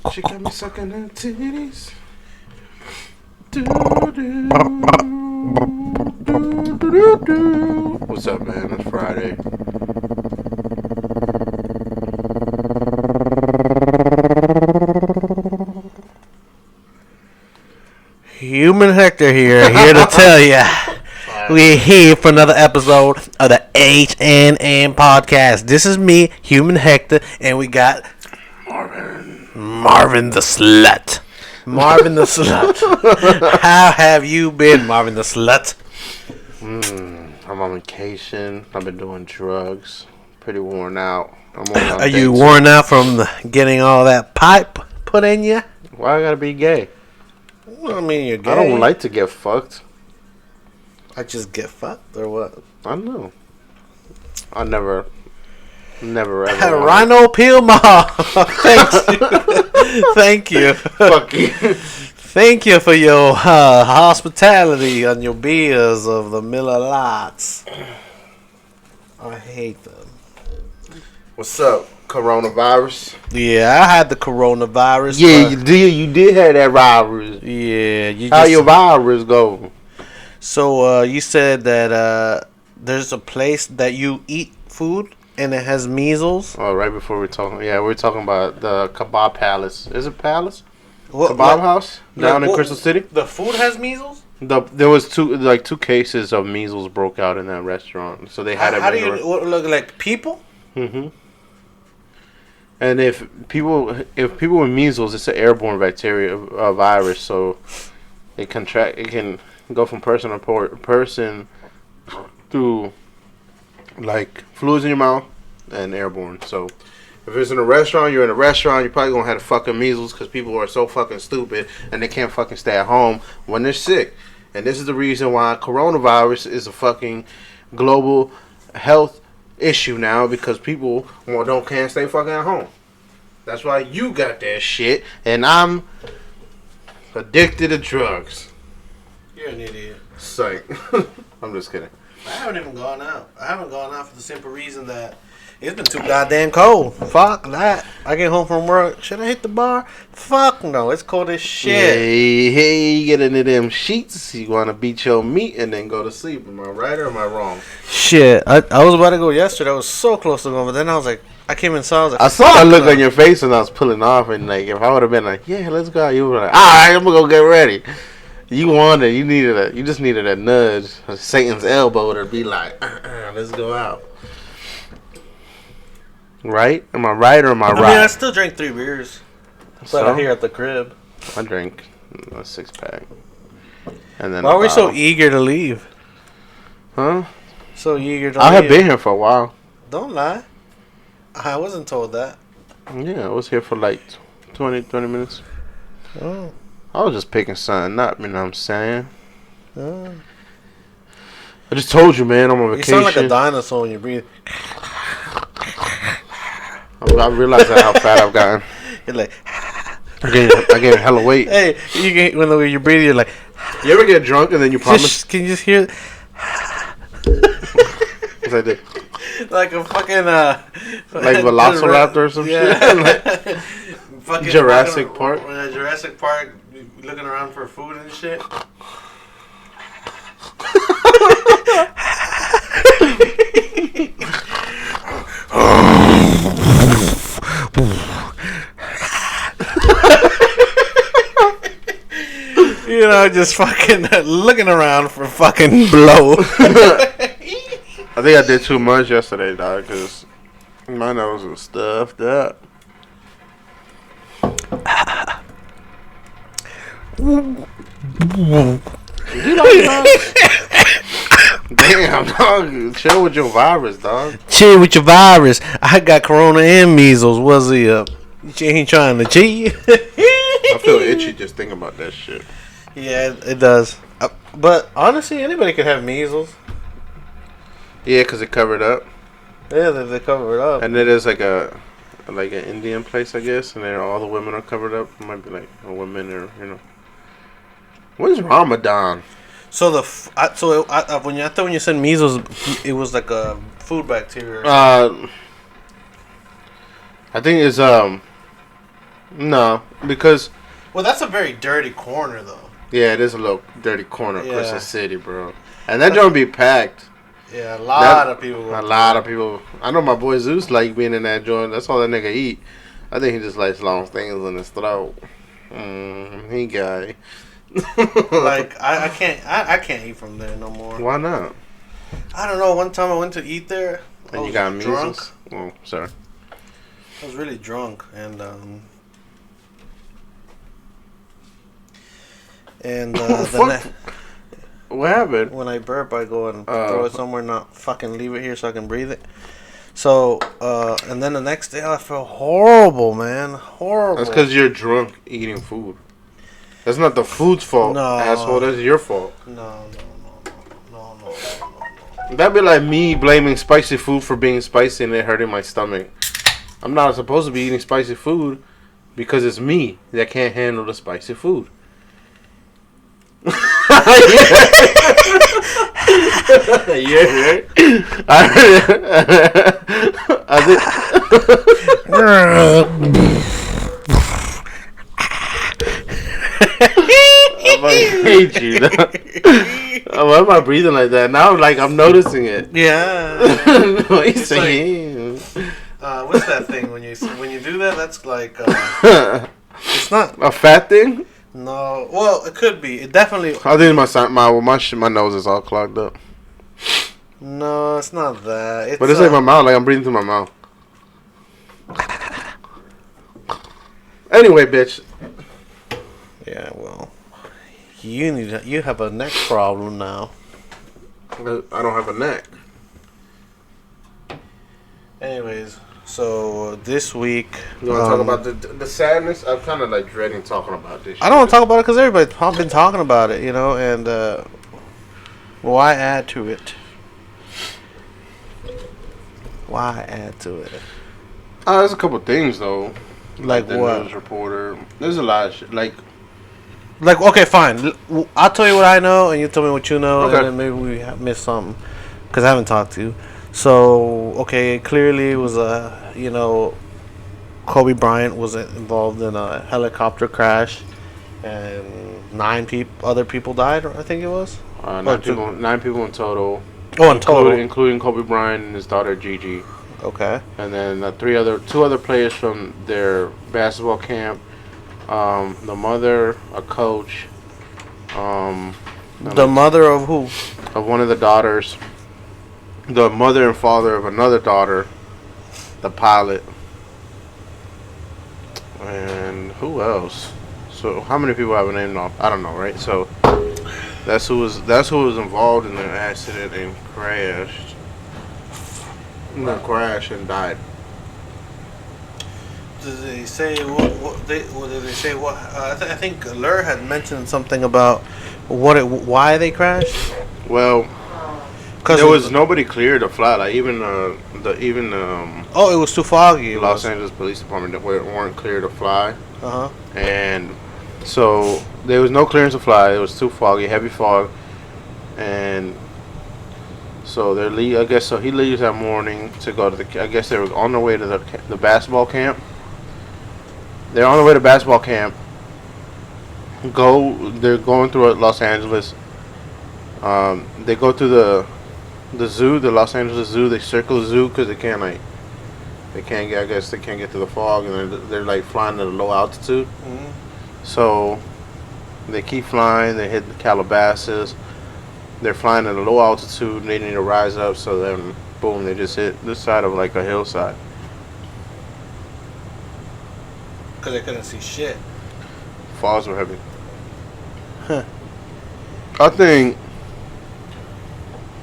She got me sucking her titties. What's up, man? It's Friday. Human Hector here to tell ya we're here for another episode of the Hnm Podcast. This is me, Human Hector, and we got Marvin the Slut. Marvin the Slut. How have you been, Marvin the Slut? I'm on vacation. I've been doing drugs. Pretty worn out. Are you worn out from getting all that pipe put in you? Why I gotta be gay? Well, I mean, you're gay. I don't like to get fucked. I just get fucked, or what? I know. I never ever. Rhino Peel Mall. Thank you. Fuck you. Thank you for your hospitality and your beers of the Miller Lots. I hate them. What's up, coronavirus? Yeah, I had the coronavirus. Yeah, you did have that virus. Yeah, How your virus go? So you said that there's a place that you eat food and it has measles. Oh, right before we're talking about the Kebab Palace. Is it Palace? What, Kebab House down in Crystal City. The food has measles. There was two cases of measles broke out in that restaurant, so they had. How do you look like people? Mm-hmm. And if people with measles, it's an airborne bacteria virus, so it can go from person to person through like fluids in your mouth and airborne. So if it's in a restaurant, you're probably gonna have the fucking measles because people are so fucking stupid and they can't fucking stay at home when they're sick. And this is the reason why coronavirus is a fucking global health issue now, because people can't stay fucking at home. That's why you got that shit and I'm addicted to drugs. You're an idiot. Psych. I'm just kidding. I haven't even gone out. I haven't gone out for the simple reason that it's been too goddamn cold. Fuck that. I get home from work. Should I hit the bar? Fuck no. It's cold as shit. Hey, you get into them sheets. You want to beat your meat and then go to sleep. Am I right or am I wrong? Shit. I was about to go yesterday. I was so close to going, but then I was like, I came inside. I was like, I saw a look on your face when I was pulling off, and like, if I would have been like, yeah, let's go out, you would have like, all right, I'm gonna go get ready. You just needed a nudge, Satan's elbow to be like, let's go out. Right? Am I right or am I right? I mean, I still drank 3 beers. But I'm here at the crib. I drank a 6-pack. And then why are we so eager to leave? Huh? So eager to leave. I have been here for a while. Don't lie. I wasn't told that. Yeah, I was here for like 20 minutes. Oh. I was just picking something up, you know what I'm saying? Oh. I just told you, man, I'm on vacation. You sound like a dinosaur when you breathe. I realize how fat I've gotten. You're like... I gained hella weight. Hey, when you breathe, you're like... You ever get drunk and then you promise? Can you just hear... What's I do? Like a fucking... like Velociraptor or some shit? Like Jurassic Park? Jurassic Park, looking around for food and shit. You know, just fucking looking around for fucking blow. I think I did too much yesterday, dog, because my nose was stuffed up. You like dogs? Damn, dog. Chill with your virus, dog. Chill with your virus. I got corona and measles. What's he up? You ain't trying to cheat. I feel itchy just thinking about that shit. Yeah, it does. But honestly, anybody could have measles. Yeah, because it covered up. Yeah, they cover it up. And it is like an Indian place, I guess, and then all the women are covered up. It might be like a woman or, you know. When's Ramadan? So when you said measles, it was like a food bacteria. I think it's No, because Well, that's a very dirty corner, though. yeah, it is a little dirty corner of Yeah. Crystal City, bro. And that joint be packed. Yeah, a lot of people. A lot of people. I know my boy Zeus like being in that joint. That's all that nigga eat. I think he just likes long things in his throat. He guy. Like I can't eat from there no more. Why not? I don't know. One time I went to eat there. And you got drunk. measles? Oh, sorry. I was really drunk and What happened? when I burp, I go and throw it somewhere, not fucking leave it here so I can breathe it. So, and then the next day I felt horrible, man. Horrible. That's because you're drunk eating food. That's not the food's fault, No. asshole. That's your fault. No. That'd be like me blaming spicy food for being spicy and it hurting my stomach. I'm not supposed to be eating spicy food because it's me that can't handle the spicy food. Yeah, right. I hate you. Why am I breathing like that? Now I'm noticing it. Yeah. What you It's saying? What's that thing when you do that? That's like it's not A fat thing? no. Well, it could be. It definitely. I think my nose is all clogged up. No, it's not that. It's, But it's like my mouth. Like I'm breathing through my mouth. Anyway, bitch. Yeah, well, you have a neck problem now. I don't have a neck. Anyways, so this week You want to talk about the sadness? I'm kind of like dreading talking about this shit. I don't want to talk about it because everybody's been talking about it, you know, and why add to it? Why add to it? There's a couple things though. Like the what? news reporter. There's a lot of shit. Like Okay, fine. I'll tell you what I know, and you tell me what you know, Okay. and then maybe we missed something because I haven't talked to you. So, okay, clearly it was Kobe Bryant was involved in a helicopter crash, and 9 other people died. I think it was 9 people in total. Oh, in total, including Kobe Bryant and his daughter Gigi. Okay. And then 2 other players from their basketball camp. The mother, a coach. The mother of who? Of one of the daughters. The mother and father of another daughter. The pilot. And who else? So how many people have a name off? I don't know, right? So that's who was involved in the accident and crashed. Crashed and died. Did they say what did they say? What I think LER had mentioned something about why they crashed. Well, there was nobody cleared to fly. Like even it was too foggy. Los Angeles Police Department that weren't cleared to fly. And so there was no clearance to fly. It was too foggy, heavy fog, and so I guess so. He leaves that morning to go to I guess they were on their way to the basketball camp. They're on the way to basketball camp. They're going through Los Angeles. They go through the zoo, the Los Angeles Zoo. They circle the zoo because they can't get. I guess they can't get to the fog, and they're like flying at a low altitude. Mm-hmm. So they keep flying. They hit the Calabasas. They're flying at a low altitude. They need to rise up. So then, boom! They just hit this side of like a hillside. Because they couldn't see shit. Falls were heavy. I think.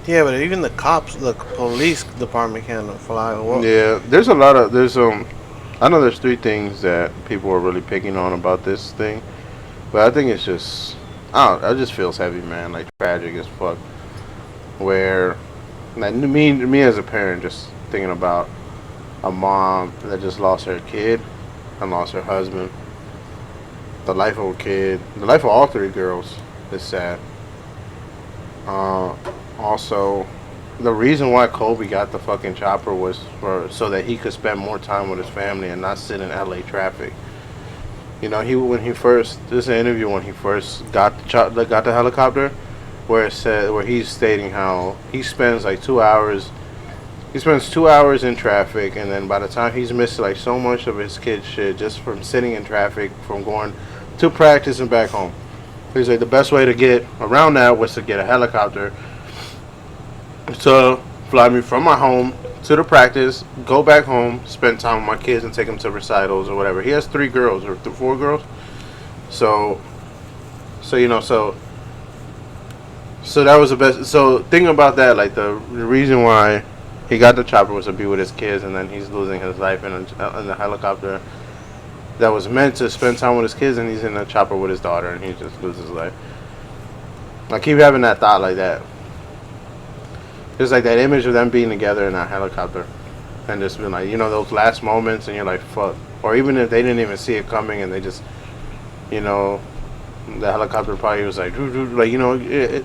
Yeah, but even the cops, the police department can't fly. Yeah, there's a lot of I know there's 3 things that people are really picking on about this thing, but I think it's just it just feels heavy, man. Like tragic as fuck. Where, like me as a parent, just thinking about a mom that just lost her kid and lost her husband. The life of a kid, the life of all 3 girls is sad. Also, the reason why Kobe got the fucking chopper was so that he could spend more time with his family and not sit in LA traffic. You know, when he first, this is an interview when he first got the helicopter, where he's stating how he spends like 2 hours. He spends 2 hours in traffic, and then by the time he's missed like so much of his kid's shit just from sitting in traffic, from going to practice and back home. He's like, the best way to get around that was to get a helicopter to fly me from my home to the practice, go back home, spend time with my kids, and take them to recitals or whatever. He has 3 girls or 4 girls, so you know, so that was the best. So thinking about that, like the reason why he got the chopper was to be with his kids, and then he's losing his life in a helicopter that was meant to spend time with his kids, and he's in a chopper with his daughter, and he just loses his life. I keep having that thought like that. Just like that image of them being together in that helicopter, and just being like, you know, those last moments, and you're like, fuck. Or even if they didn't even see it coming, and they just, you know, the helicopter probably was like, like, you know, it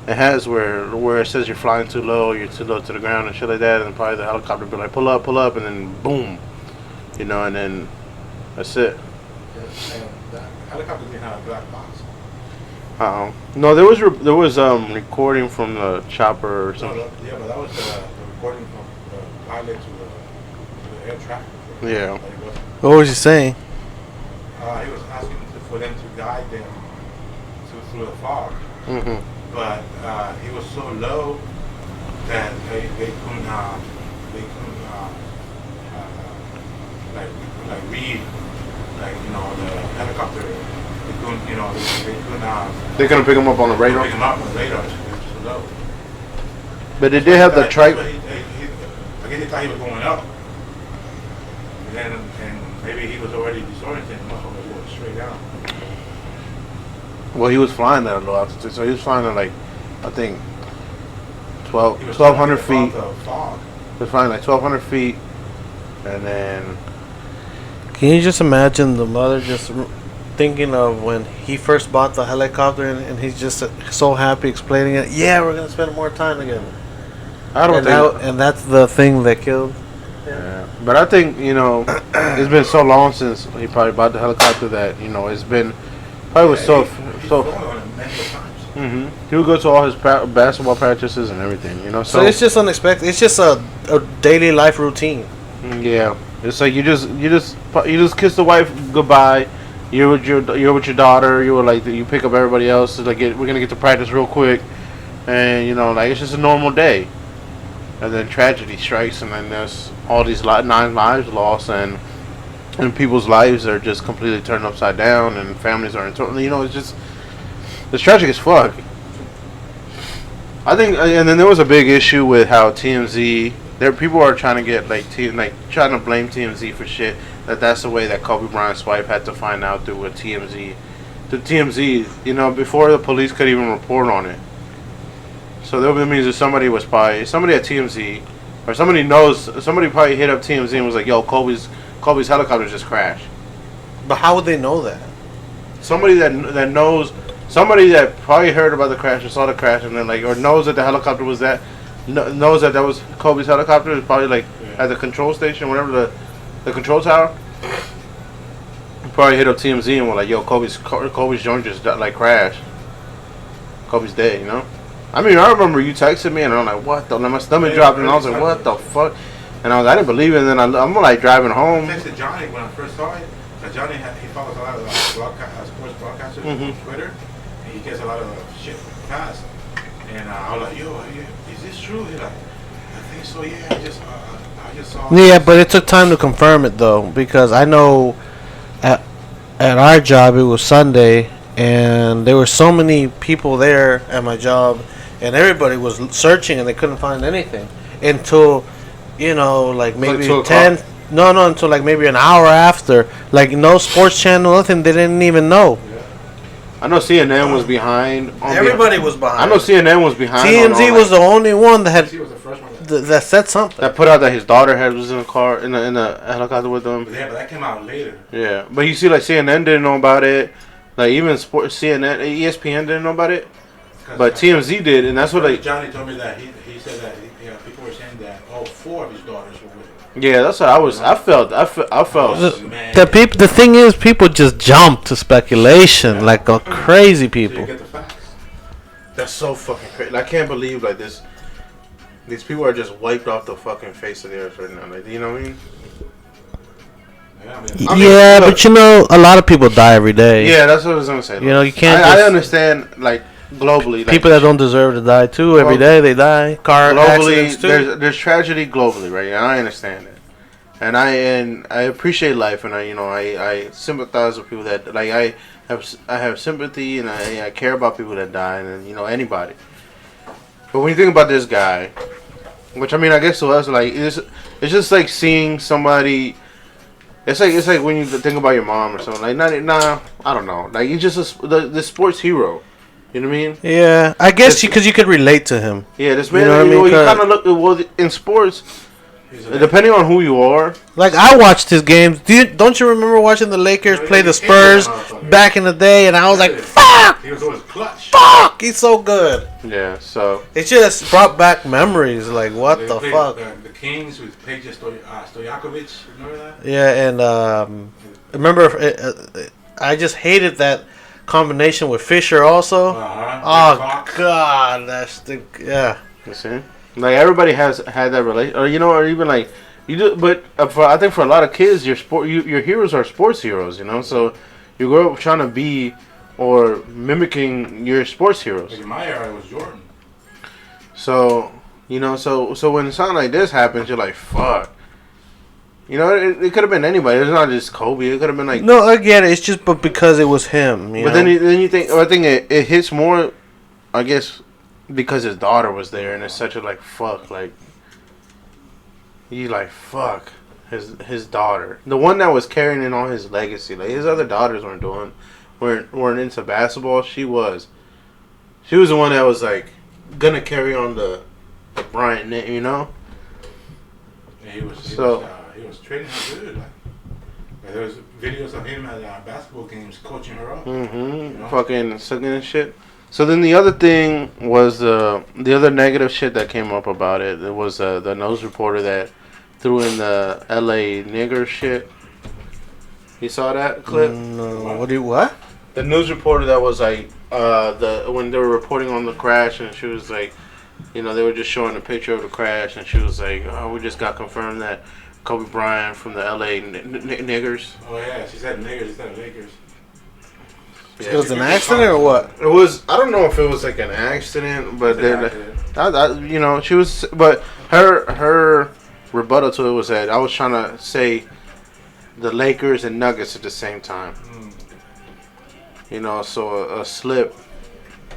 has where it says you're flying too low to the ground and shit like that, and probably the helicopter be like, pull up, and then boom, you know, and then that's it. Yeah, and that helicopter didn't have a black box. No, there was recording from the chopper or something. No, yeah, but that was the recording from the pilot to the air traffic. Yeah. What was he saying? He was asking for them to guide them through the fog. Mm-hmm. But he was so low that they couldn't like read, like, you know, the helicopter. They couldn't, you know, They couldn't pick him up on the radar. Pick him up on the radar. It was so low. But they did have the trike. I guess he thought he was going up, and maybe he was already disoriented and must have going straight down. Well, he was flying at a low altitude, so he was flying at like, I think, 1,200 feet. He was flying like 1,200 feet, and then. Can you just imagine the mother just thinking of when he first bought the helicopter, and he's just so happy explaining it? Yeah, we're gonna spend more time together. I don't think, and that's the thing that killed. Yeah, but I think, you know, it's been so long since he probably bought the helicopter that, you know, it's been probably was so. Mm-hmm. He would go to all his basketball practices and everything, you know. So it's just unexpected. It's just a daily life routine. Yeah, it's like you just kiss the wife goodbye. You're with your daughter. You were like, you pick up everybody else. It's like, we're gonna get to practice real quick, and you know, like, it's just a normal day. And then tragedy strikes, and then there's all these 9 lives lost, and people's lives are just completely turned upside down, and families are in total. You know, it's tragic as fuck. I think, and then there was a big issue with how TMZ. People are trying to get trying to blame TMZ for shit. That's the way that Kobe Bryant's wife had to find out through a TMZ. The TMZ, you know, before the police could even report on it. So that means that somebody at TMZ, or somebody probably hit up TMZ and was like, "Yo, Kobe's helicopter just crashed." But how would they know that? Somebody that knows, somebody that probably heard about the crash or saw the crash, and then or knows that the helicopter was knows that was Kobe's helicopter, is probably at the control station, whatever the control tower. Probably hit up TMZ and were like, "Yo, Kobe's joint just crashed. Kobe's dead," you know. I mean, I remember you texted me, and I'm like, "What the?" My stomach dropped, and I was like, "What the fuck?" And I didn't believe it. And then I'm driving home. I texted Johnny when I first saw it. Johnny he follows a lot of sports broadcasters on Twitter, and he gets a lot of shit fast. And I was like, "Yo, is this true?" He's like, "I think so. Yeah, I just saw." Yeah, but it took time to confirm it though, because I know at our job it was Sunday, and there were so many people there at my job, and everybody was searching, and they couldn't find anything until, you know, maybe 10. No, until maybe an hour after. No sports channel, nothing. They didn't even know. Yeah. I know CNN was behind. Everybody was behind. I know CNN was behind. TMZ was the only one that had was the first one that said something. That put out that his daughter was in the car in the helicopter with them. Yeah, but that came out later. Yeah, but you see, CNN didn't know about it. Even CNN, ESPN didn't know about it. But TMZ did, and that's what Johnny told me that he said that people were saying that all 4 of his daughters were with him. Yeah, that's what I was. I felt. Oh, man. The thing is, people just jump to speculation like a crazy So you people. get the facts. That's so fucking crazy. I can't believe like this. These people are just wiped off the fucking face of the earth right now. Like, you know what I mean? Yeah, I mean, Yeah, look, but you know, a lot of people die every day. Yeah, that's what I was gonna say. You know, you can't I just- understand, like globally, like, People that don't deserve to die too. Every day they die. Car globally, accidents too. there's tragedy globally, right? And I understand it, and I appreciate life, and I sympathize with people that like I have sympathy, and I care about people that die, and anybody. But when you think about this guy, which I mean, I guess to us, like it's just like seeing somebody. It's like when you think about your mom or something. Like, nah, I don't know. Like, he's just the sports hero. You know what I mean? Yeah, I guess because you could relate to him. Yeah, this man. You know what I mean? You kind of look in sports. Depending on who you are. Like, I watched his games. Don't you remember watching the Lakers play the Spurs back in the day? And I was like, fuck! He was always clutch. Fuck! He's so good. Yeah, so. It just brought back memories. Like, what They the played, fuck? The Kings with Peja Stojakovic. Remember that? Yeah, and remember, I just hated that combination with Fisher also. Oh, God. That's the. Yeah. You see? Like, everybody has had that relation. Or, or even like. You do, but I think for a lot of kids, your heroes are sports heroes, So you grow up trying to be or mimicking your sports heroes. Like in my era, it was Jordan. So, so when something like this happens, you're like, fuck. It could have been anybody. It's not just Kobe. It could have been like. No, I get it. It's just because it was him. But then you think. I think it hits more, I guess, because his daughter was there, and it's such a like fuck like. You like fuck his daughter, the one that was carrying in on his legacy. Like his other daughters weren't into basketball. She was the one that was like gonna carry on the Bryant name, Yeah, he was training her good. Like there was videos of him at basketball games coaching her up. Fucking sucking and shit. So then the other thing was the other negative shit that came up about it. It was the news reporter that threw in the LA nigger shit. You saw that clip? No. What? The news reporter that was like when they were reporting on the crash, and she was like, they were just showing a picture of the crash, and she was like, "Oh, we just got confirmed that Kobe Bryant from the LA niggers." Oh yeah, she said niggers instead of Lakers. Yeah. It was an accident or what? It was. I don't know if it was like an accident, but she was. But her rebuttal to it was that I was trying to say the Lakers and Nuggets at the same time. So a slip,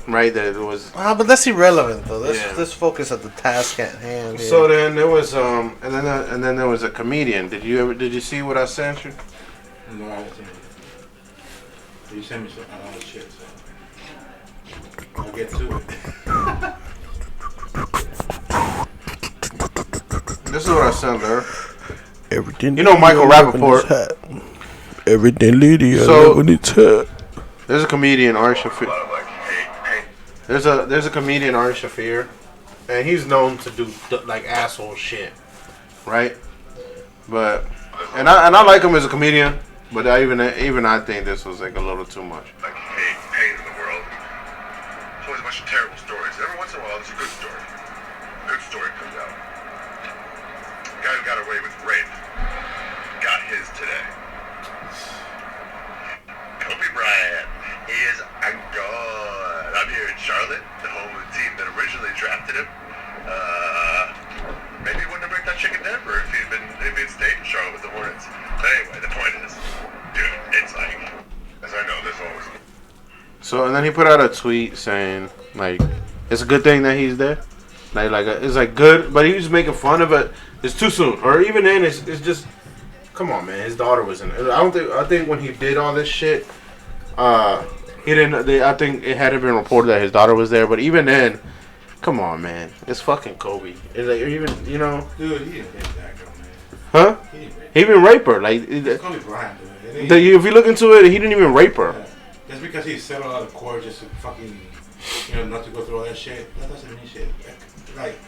right? That it was. But that's irrelevant though. Let's focus at the task at hand. Here. So then there was and then there was a comedian. Did you see what I sent you? No, I didn't. You sent me a lot of shit, so I'll get to it. This is what I sent her. Everything. Michael Rappaport. Everything lady So- on its hat. There's a comedian, Ari Shafir. There's a comedian, Ari Shafir, and he's known to do like asshole shit, right? But and I like him as a comedian, but even I think this was like a little too much. Like pain in the world. There's always a bunch of terrible stories. Every once in a while, there's a good story. A good story comes out. The guy who got away with rape got his today. Kobe Bryant is a god. I'm here in Charlotte, the home of the team that originally drafted him. Maybe he wouldn't have brought that chick in Denver if he'd stayed in Charlotte with the Hornets. But anyway, the point is, dude, it's like, as I know, there's always. So and then he put out a tweet saying like it's a good thing that he's there. It's like good, but he was making fun of it. It's too soon, or even then it's just. Come on, man. His daughter was in it. I think when he did all this shit, he didn't. I think it hadn't been reported that his daughter was there. But even then, come on, man. It's fucking Kobe. It's like even Dude, he didn't rape that girl, man. Huh? He didn't rape her. Like It's Kobe Bryant, dude. if you look into it, he didn't even rape her. Yeah. Just because he settled out of court just to fucking, not to go through all that shit, that doesn't mean shit. Like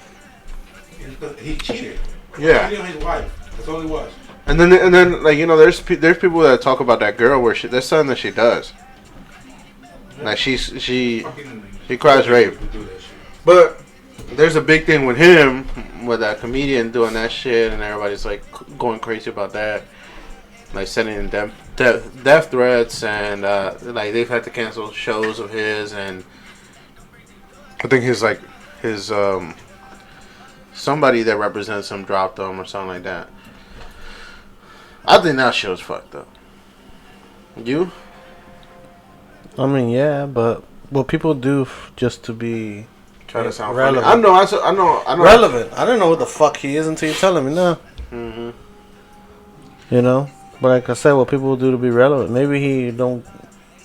he cheated. Yeah. He cheated on his wife. That's all it was. And then, like, you know, there's people that talk about that girl where there's something that she does. Like she cries rape. But there's a big thing with him, with that comedian doing that shit, and everybody's like going crazy about that, like sending them death threats, and like they've had to cancel shows of his, and I think his somebody that represents him dropped him or something like that. I think that show's fucked up. You? I mean, yeah, but what people do just to be Try to sound relevant. funny. I know. Relevant. I don't know what the fuck he is until you tell me now. Mm-hmm. You know, but like I said, what people do to be relevant. Maybe he don't.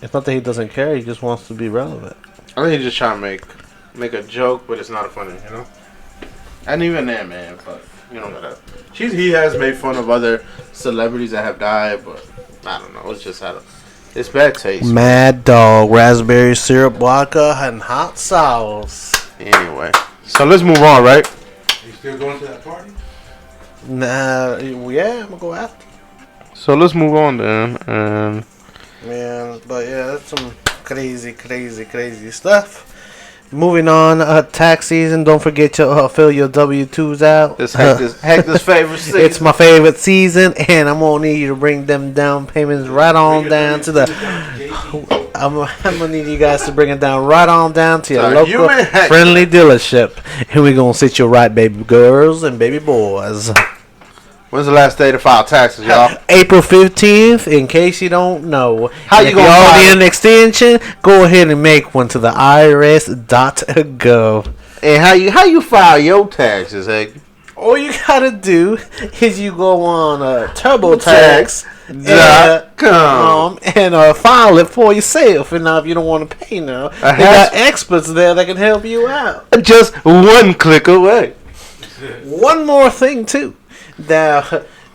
It's not that he doesn't care. He just wants to be relevant. I think he's just trying to make a joke, but it's not funny, you know. And even then, man, but you know what? He has made fun of other celebrities that have died, but I don't know. It's just it's bad taste. Mad Dog, raspberry syrup, vodka, and hot sauce. Anyway, so let's move on, right? Are you still going to that party? Nah, yeah, I'm gonna go after. So let's move on then, and Man, but yeah, that's some crazy stuff. Moving on, tax season. Don't forget to fill your W-2s out. this Hector's favorite season. It's my favorite season, and I'm gonna need you to bring them down payments right on down to the. I'm gonna need you guys to bring it down right on down to your local friendly dealership, and we're gonna sit you right, baby girls and baby boys. When's the last day to file taxes, y'all? April 15th, in case you don't know. How you gonna file need an extension? Go ahead and make one to the irs.gov. And how you file your taxes, Hector? All you gotta do is you go on TurboTax.com and file it for yourself. And now if you don't want to pay now, they got experts there that can help you out. Just one click away. One more thing too. Now,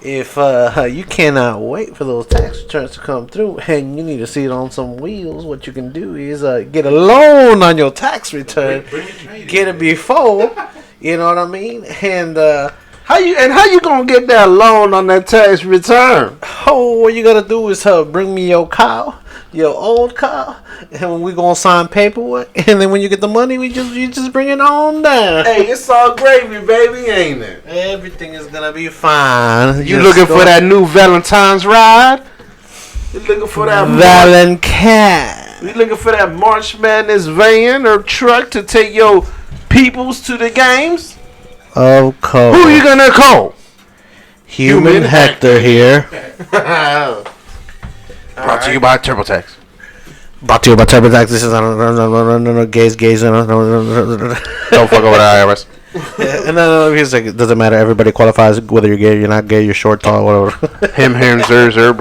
if you cannot wait for those tax returns to come through and you need to see it on some wheels, what you can do is get a loan on your tax return. Get it before, you know what I mean? And how you gonna get that loan on that tax return? Oh, what you gotta do is bring me your car, your old car, and we gonna sign paperwork. And then when you get the money, you just bring it on down. Hey, it's all gravy, baby, ain't it? Everything is gonna be fine. You looking for that new Valentine's ride? You looking for that Valentine? You looking for that March Madness van or truck to take your peoples to the games? Of course. Who you gonna call? Human Hector here. Brought to you by TurboTax. Brought to you by TurboTax. This is gays. Don't fuck over the IRS. And then he's like, it doesn't matter. Everybody qualifies whether you're gay, you're not gay, you're short, tall, whatever. Him, zer,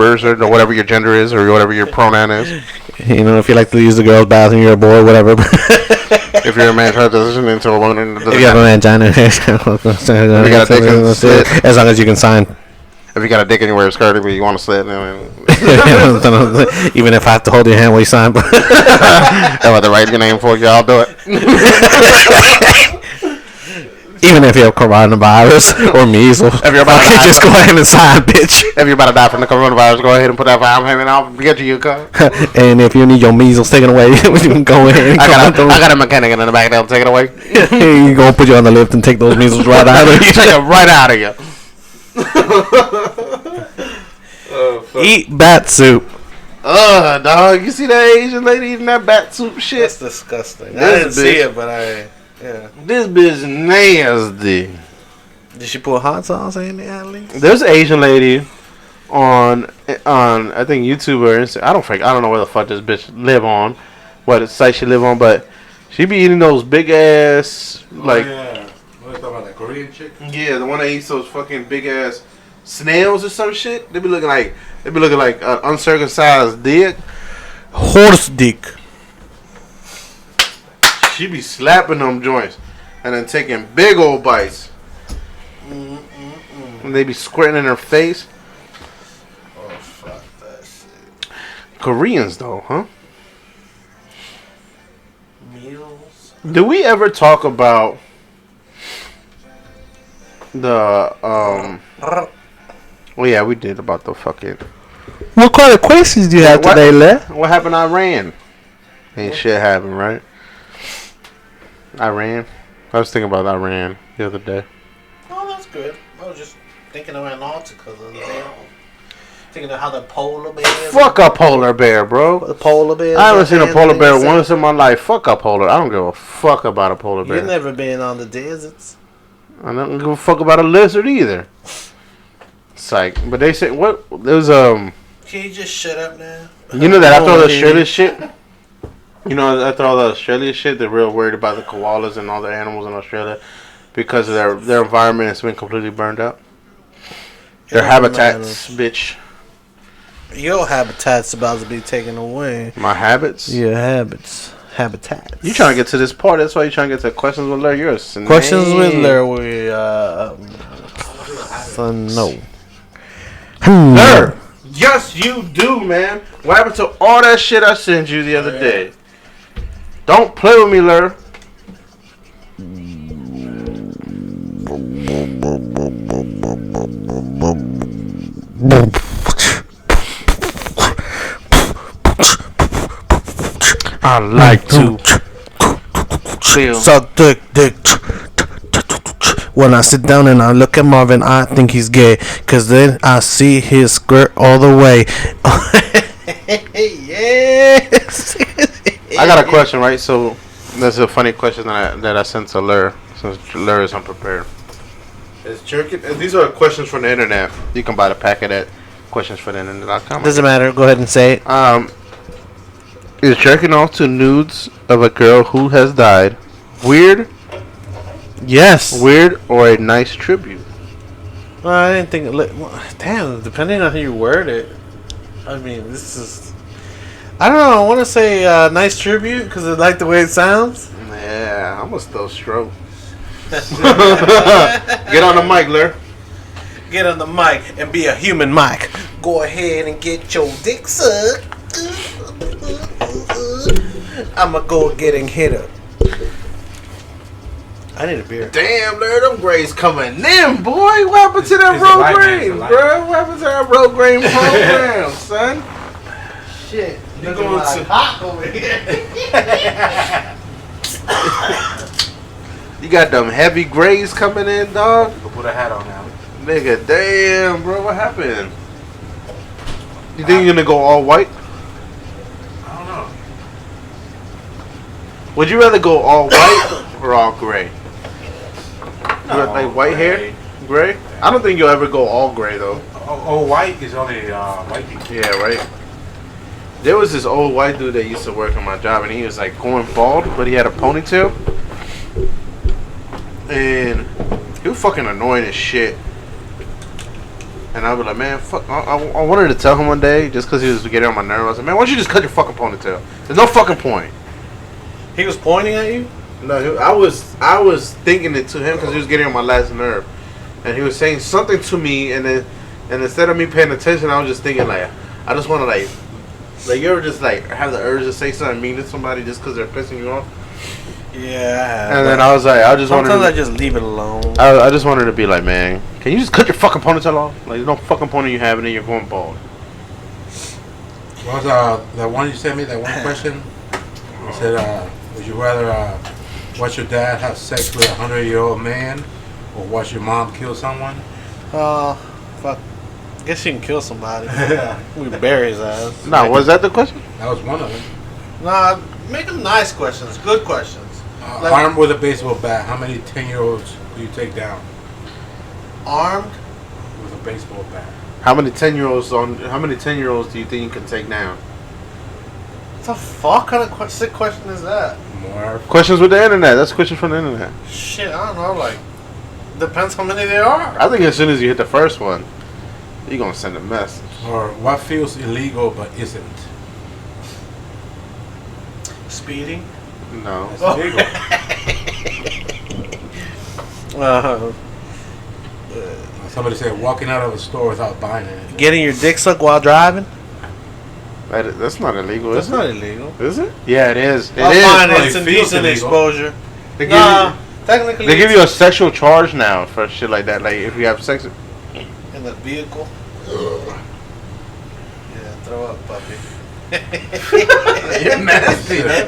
whatever your gender is or whatever your pronoun is. You know, if you like to use the girls' bathroom, you're a boy, whatever. If you're a man trying to transition into a woman, if you have a mangina, as long as you can sign. If you got a dick and you wear a skirt, but you want to slit, even if I have to hold your hand while you sign. If I have to write your name for you, I'll do it. Even if you have coronavirus or measles, if you're about to die, just go ahead and sign, bitch. If you're about to die from the coronavirus, go ahead and put that file payment out and get to your car. And if you need your measles taken away, you can go ahead. I got a mechanic in the back that'll take it away. He's gonna put you on the lift and take those measles right out of you. Take it right out of you. Eat bat soup. Dog, you see that Asian lady eating that bat soup shit? That's disgusting. I didn't see it, but yeah. This bitch nasty. Did she put hot sauce in there at least? There's an Asian lady on I think YouTube or Instagram. I don't know where the fuck this bitch live on, what site she live on, but she be eating those big ass like. Oh, yeah. What are you talking about, that Korean chick? Yeah, the one that eats those fucking big ass snails or some shit. They be looking like an uncircumcised dick. Horse dick. She be slapping them joints and then taking big old bites. And they be squirting in her face. Oh, fuck that shit. Koreans though, huh? Meals. Did we ever talk about the Well, yeah, we did about the fucking. What kind of questions do you have today, Le? What happened in Iran? Ain't shit happened, right? Iran. I was thinking about Iran the other day. Oh, that's good. I was just thinking of Antarctica the other day. Thinking of how the polar bears. Fuck a polar bear, bro. The polar bears. I haven't seen a polar bear once in my life. Fuck a polar. I don't give a fuck about a polar bear. You've never been on the deserts. I don't give a fuck about a lizard either. Psych. But they said what? There was Can you just shut up now? You know that after all the Australia shit. You know, after all the Australia shit, they're real worried about the koalas and all the animals in Australia because of their environment has been completely burned out. Their habitats, bitch. Your habitat's about to be taken away. My habits? Your habits. Habitats. You trying to get to this part. That's why you trying to get to questions with LER. You're a snake. Questions with LER. We, no. LER. Yes, you do, man. What happened to all that shit I sent you the other day? Don't play with me, LER. I like to feel. Suck dick. When I sit down and I look at Marvin, I think he's gay. Cause then I see his skirt all the way. Yes. I got a question, right? So, that's a funny question that I sent to LER, since LER is unprepared. Is jerking? These are questions from the internet. You can buy the packet at questionsfortheinternet.com. Doesn't matter. Go ahead and say it. Is jerking off to nudes of a girl who has died weird? Yes. Weird or a nice tribute? Well, I didn't think. Damn, depending on how you word it. I mean, this is. I don't know. I want to say nice tribute because I like the way it sounds. Yeah, I'm gonna still stroke. Get on the mic, LER. Get on the mic and be a human mic. Go ahead and get your dick sucked. I'ma go getting hit up. I need a beer. Damn, LER, them grades coming in, boy. What happened to that road grade, bro? What happened to that road grade program, son? Shit, you going to hot over here? You got them heavy grades coming in, dog. You can put a hat on now. Nigga, damn, bro, what happened? You think you're gonna go all white? I don't know. Would you rather go all white or all gray? No, like white hair, gray? I don't think you'll ever go all gray though. Oh, white is only white people. Yeah, right. There was this old white dude that used to work on my job, and he was like going bald, but he had a ponytail, and he was fucking annoying as shit. And I was like, man, fuck. I wanted to tell him one day, just because he was getting on my nerves. I was like, man, why don't you just cut your fucking ponytail? There's no fucking point. He was pointing at you? No, I was thinking it to him because he was getting on my last nerve, and he was saying something to me, and instead of me paying attention, I was just thinking like, I just want to like you ever just like have the urge to say something mean to somebody just because they're pissing you off? Yeah. And then I was like, I just wanted. Sometimes I just leave it alone. I just wanted to be like, man, can you just cut your fucking ponytail off? Like, there's no fucking point in you having it. You're going bald. What was that one you sent me? That one question? It said, would you rather watch your dad have sex with a 100-year-old man, or watch your mom kill someone? Fuck. I guess you can kill somebody. We bury his ass. Nah, was that the question? That was one of them. Nah, make them nice questions. Good questions. Armed with a baseball bat, how many 10-year-olds do you take down? Armed with a baseball bat. How many 10-year-olds do you think you can take down? What the fuck kind of sick question is that? More questions with the internet. That's questions from the internet. Shit, I don't know. Like, depends how many there are. I think as soon as you hit the first one, you're gonna send a message. Or what feels illegal but isn't? Speeding? No. It's illegal. Somebody said walking out of a store without buying anything. Getting your dick sucked while driving? That's not illegal, That's is it? not illegal. Is it? Yeah, it is. It Fine, is. it's indecent exposure. Technically, they give you a sexual charge now for shit like that. Like if you have sex in the vehicle. Yeah, throw up, puppy. You're nasty, man.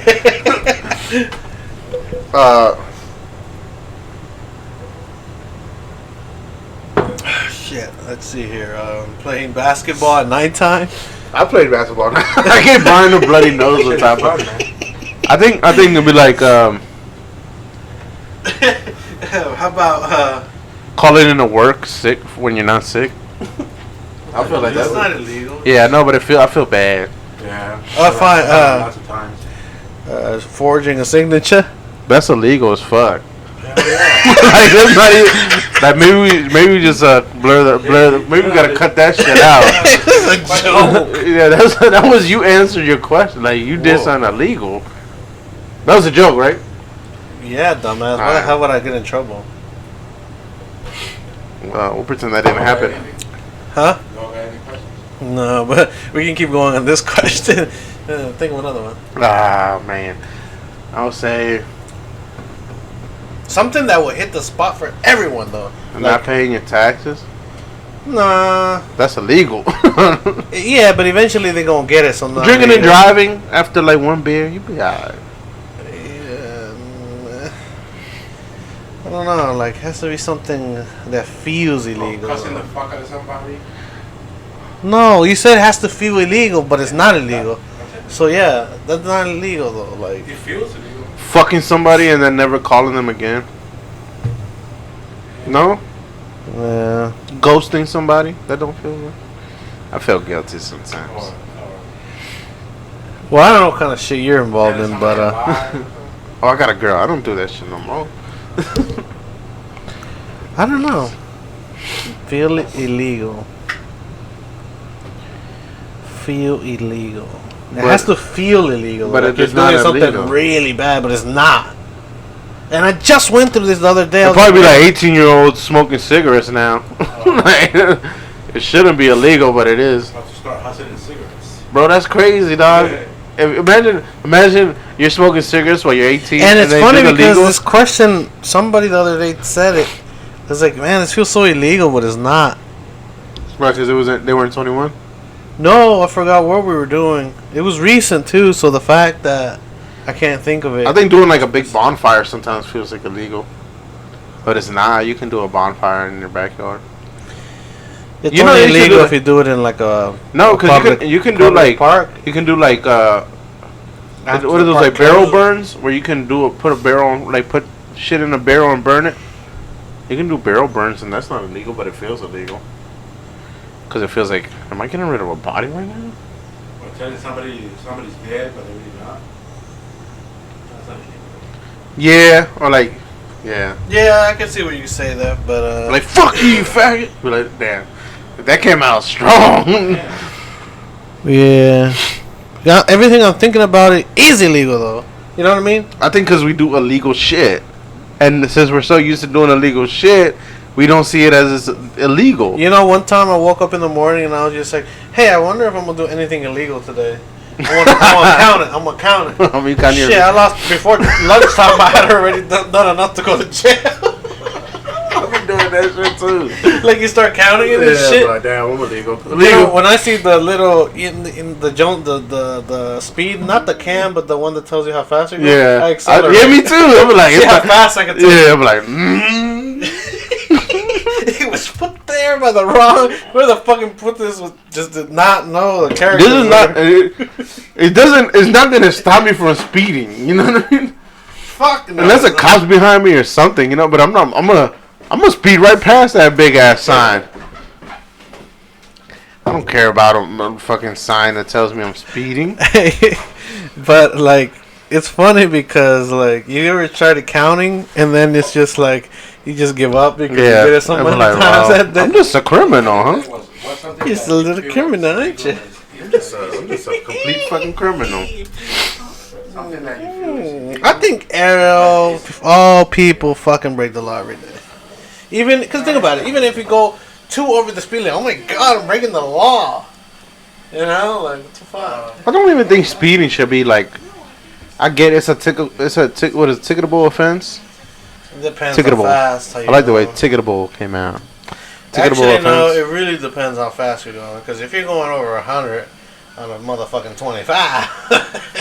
Shit, let's see here. Playing basketball at nighttime. I played basketball. I get Brian the bloody nose on top of it. I think it'd be like How about calling in to work sick when you're not sick. I feel like that's that's not illegal. Yeah, no, but I feel bad. Yeah. Oh, fine. Lots of times. Forging a signature. That's illegal as fuck. Yeah. Like that's not even, like maybe we just blur the maybe we gotta cut that shit out. This is a joke. Yeah, that was you answered your question. Like you did something illegal. That was a joke, right? Yeah, dumbass. Why the hell would I get in trouble? We'll pretend that didn't happen. Huh? You don't got any questions? No, but we can keep going on this question. Think of another one. Ah man, I would say Something that will hit the spot for everyone, though. not paying your taxes. Nah. That's illegal. Yeah, but eventually they're gonna get it. So Drinking and driving after like one beer, you be alright. I don't know. Like, has to be something that feels illegal. Cussing the fuck out of somebody. No, you said it has to feel illegal, but it's not illegal. So yeah, that's not illegal though. Like, It feels illegal. Fucking somebody and then never calling them again. No? yeah. Ghosting somebody? That don't feel good. I feel guilty sometimes. Well, I don't know what kind of shit you're involved in, but Oh, I got a girl. I don't do that shit no more. I don't know. Feel illegal. Feel illegal. It has to feel illegal. But like it's you're doing not something illegal. really bad, but it's not. And I just went through this the other day. It'll probably be like 18-year-olds smoking cigarettes now. Like, it shouldn't be illegal, but it is. About to start hustling cigarettes. Bro, that's crazy, dog. Yeah. Imagine you're smoking cigarettes while you're 18. And it's they funny think because illegal. this question, somebody the other day said it. It's like, man, this feels so illegal, but it's not. Right, because they weren't 21. No, I forgot what we were doing. It was recent too, so the fact that I can't think of it. I think doing like a big bonfire sometimes feels like illegal, but it's not. You can do a bonfire in your backyard. it's you know only you should illegal do if you do it in like a No, because public- you can do public like park. you can do like After what are the those park like barrel closes. burns where you can put a barrel like put shit in a barrel and burn it. You can do barrel burns and that's not illegal, but it feels illegal. Because it feels like, am I getting rid of a body right now? Or telling somebody's dead, but they're really not. That's not illegal. Yeah, or like, yeah, Yeah, I can see what you say that, but like fuck you, you faggot. But like, damn, that came out strong. yeah. Yeah, everything I'm thinking about it is illegal though. You know what I mean? I think because we do illegal shit, and since we're so used to doing illegal shit, we don't see it as it's illegal. You know, one time I woke up in the morning and I was just like, "Hey, I wonder if I'm gonna do anything illegal today." I'm gonna count it. I'm gonna count it. I mean, kind of. Shit, I lost before lunchtime. I had already done enough to go to jail. I've been doing that shit too. Like you start counting it and shit. But damn, I'm illegal. You know, when I see the little in the the speed, not the cam, but the one that tells you how fast you're going, Yeah, I accelerate. yeah, me too. I'm like, See it's how like, fast I can tell. yeah, I'm like, It was put there by the wrong. Where the fucking put this was just did not know the character. this is not. It doesn't. It's not gonna stop me from speeding. You know what I mean? Fuck. No, Unless a cop's behind me or something, you know. But I'm not. I'm gonna speed right past that big ass sign. I don't care about a fucking sign that tells me I'm speeding. But like, it's funny because like you ever tried counting and then it's just like you just give up because you did it so I'm many like, times wow, that day. I'm just a criminal, huh? What's something You're just that a you little feel criminal, like ain't you? I'm just a complete fucking criminal. Something that you feel is I think all people fucking break the law every day. Even because think about it, even if you go 2 over the speed limit, oh my god, I'm breaking the law. You know, like what the fuck? I don't even think speeding should be like. I get it's a ticketable offense. It depends Ticketable. how fast. How you I like the way go. ticketable came out. Actually, offense? no. It really depends how fast you're going. Because if you're going over 100 on a motherfucking 25,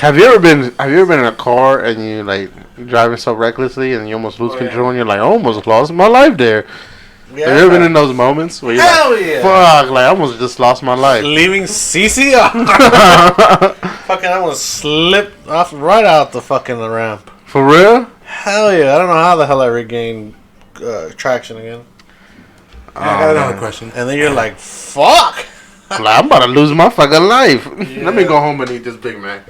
Have you ever been in a car and you like driving so recklessly and you almost lose control and you're like, I almost lost my life there. yeah, Have you ever been in those moments where you're hell like, yeah, fuck, like I almost just lost my life. leaving CCR. Fucking, I almost slipped off right out the fucking ramp. For real? Hell yeah! I don't know how the hell I regained traction again. I got another question. And then you're like, fuck. Like, I'm about to lose my fucking life. Let me go home and eat this Big Mac.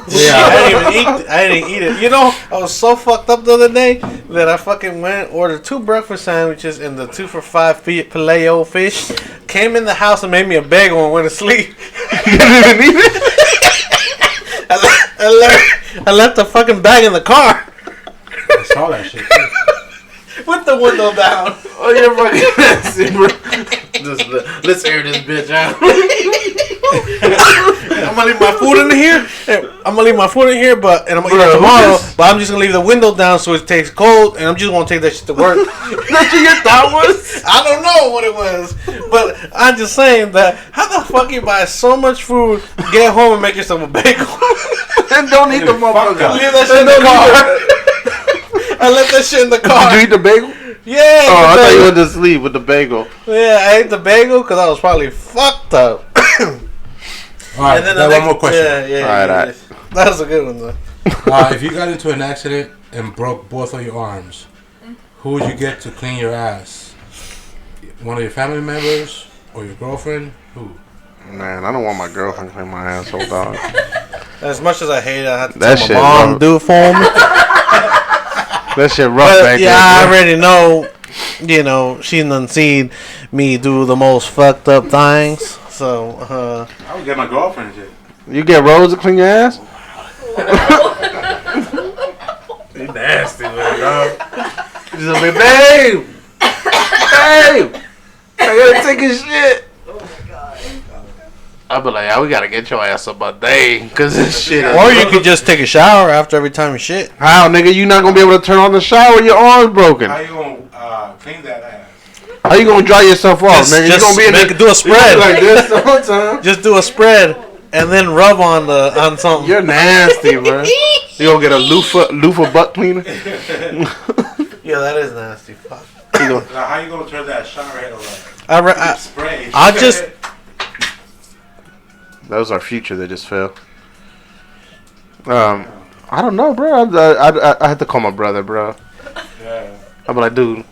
Yeah, I didn't eat it. You know, I was so fucked up the other day that I fucking went and ordered 2 breakfast sandwiches and the 2 for $5 filet fish. Came in the house and made me a bagel and went to sleep. You didn't eat it? I left the fucking bag in the car I saw that shit too. with the window down. Oh, you're fucking nasty, bro. Let's air this bitch out. I'm gonna leave my food in here. I'm gonna leave my food in here, but I'm gonna eat it tomorrow. But I'm just gonna leave the window down so it takes cold, and I'm just gonna take that shit to work. That's what your thought was? I don't know what it was, but I'm just saying that how the fuck you buy so much food, get home and make yourself a bagel, And don't eat the motherfucker. leave that shit in the car. I left that shit in the car. Did you eat the bagel? Yeah. Oh, I the thought you bagel. went to sleep with the bagel. Yeah, I ate the bagel because I was probably fucked up. All right, And then got one more question. Yeah. All right. That was a good one though. If you got into an accident and broke both of your arms, who would you get to clean your ass? One of your family members or your girlfriend? Who? Man, I don't want my girlfriend to clean my asshole, dog. As much as I hate it, I had to That tell shit my mom rough. do it for me. That shit rough But back yeah, I there, bro. already know. You know, she done seen me do the most fucked up things. So, I would get my girlfriend and shit. You get Rose to clean your ass? You nasty, little dog. She's like, babe! Babe! I gotta take a shit. I'll be like, yeah, we gotta get your ass up a day, cause this shit is or you could just take a shower after every time you shit. How, nigga? You not gonna be able to turn on the shower? Your arm's broken. How you gonna clean that ass? How you gonna dry yourself off, nigga? You gonna be in do a spread. like this the whole time. Just do a spread and then rub on something. You're nasty, bro. You gonna get a loofah butt cleaner? Yeah, that is nasty. Fuck. Now, how you gonna turn that shower head around? Spray. I just. That was our future that just fell. I don't know, bro. I had to call my brother, bro. Yeah. I'm like, dude,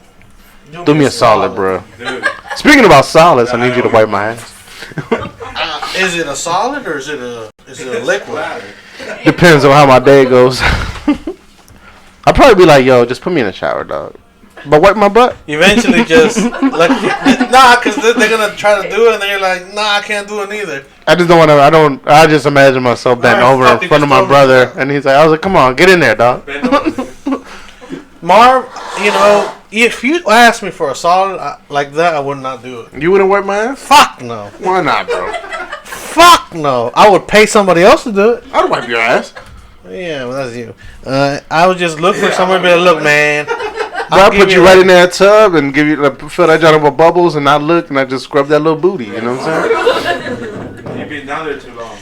do me a solid, bro. Dude. Speaking about solids, I need you to wipe my ass. Is it a solid or is it a liquid? Depends on how my day goes. I'll probably be like, yo, just put me in the shower, dog. But wipe my butt. Eventually, just like because they're gonna try to do it, and then you're like, nah, I can't do it either. I just don't want to. I just imagine myself bending over in front of my brother, and he's like, I was like, come on, get in there, dog. Marv, you know, if you asked me for a solid like that, I would not do it. You wouldn't wipe my ass? Fuck no. Why not, bro? Fuck no. I would pay somebody else to do it. I'd wipe your ass. Yeah, well, that's you. I would just look for somebody to be like, look, man. I'll put you right in that tub and give you fill that joint with bubbles, and I look and I just scrub that little booty. You know what I'm saying? You've been down there too long.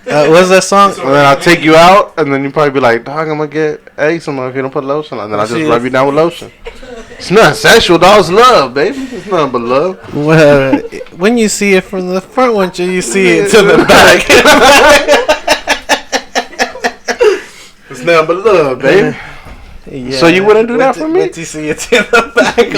What's that song? And then I'll take you out, and then you probably be like, dog, I'm gonna get eczema if you don't put lotion on. And then I'll just rub you down with lotion. It's not sexual, dog. It's love, baby. It's nothing but love. Well, when you see it from the front, once you see it to the back. It's nothing but love, baby. Yeah. So you wouldn't do that for me? Once you see it in the back.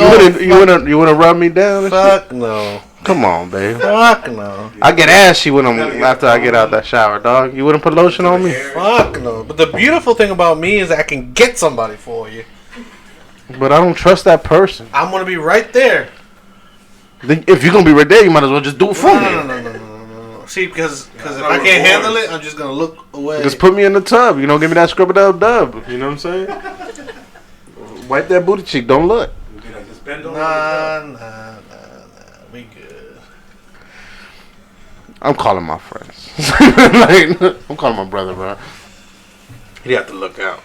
You wouldn't rub me down? And Fuck no. Come on, baby. Fuck no. I get ashy when after I get out that shower, dog. You wouldn't put lotion on me? Fuck no. But the beautiful thing about me is I can get somebody for you. But I don't trust that person. I'm gonna be right there. If you're gonna be right there, you might as well just do it for me. No. See, because if I can't handle it, I'm just gonna look away. Just put me in the tub. You know, give me that scrub it up dub. You know what I'm saying? Wipe that booty cheek. Don't look. Just bend over. Nah. We good. I'm calling my friends. I'm calling my brother, bro. You have to look out.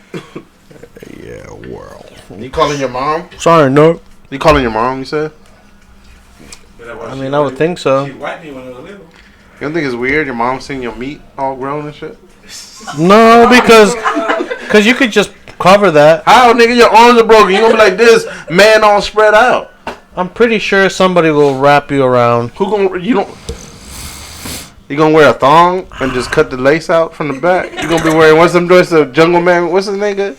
Yeah, world. You calling your mom? Sorry, no. You calling your mom? You said? I mean, I would think so. She wiped me when I was little. You don't think it's weird? Your mom seeing your meat all grown and shit. No, because you could just cover that. How, nigga? Your arms are broken. You gonna be like this, man, all spread out. I'm pretty sure somebody will wrap you around. Who gonna you don't? You gonna wear a thong and just cut the lace out from the back? You gonna be wearing what's them dress? The Jungle Man? What's his nigga?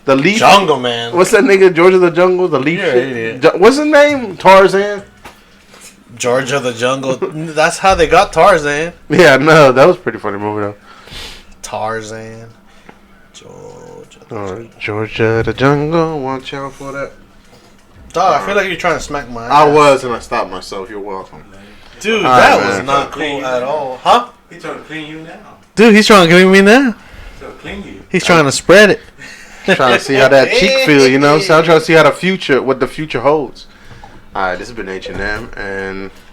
The Leaf Jungle Man. What's that nigga? George of the Jungle? The Leaf shit? What's his name? Tarzan. George of the Jungle. That's how they got Tarzan. Yeah, no, that was a pretty funny movie though. Tarzan. Georgia the Jungle. Watch out for that. Dog, I feel like you're trying to smack my ass. I was, and I stopped myself. You're welcome. Dude, All that right, was man. not cool at all. Huh? He's trying to clean you now. Dude, he's trying to clean me now. He's trying to clean you. He's trying to spread it. Trying to see how that cheek feel, you know? So I'm trying to see how what the future holds. Alright, this has been H&M, and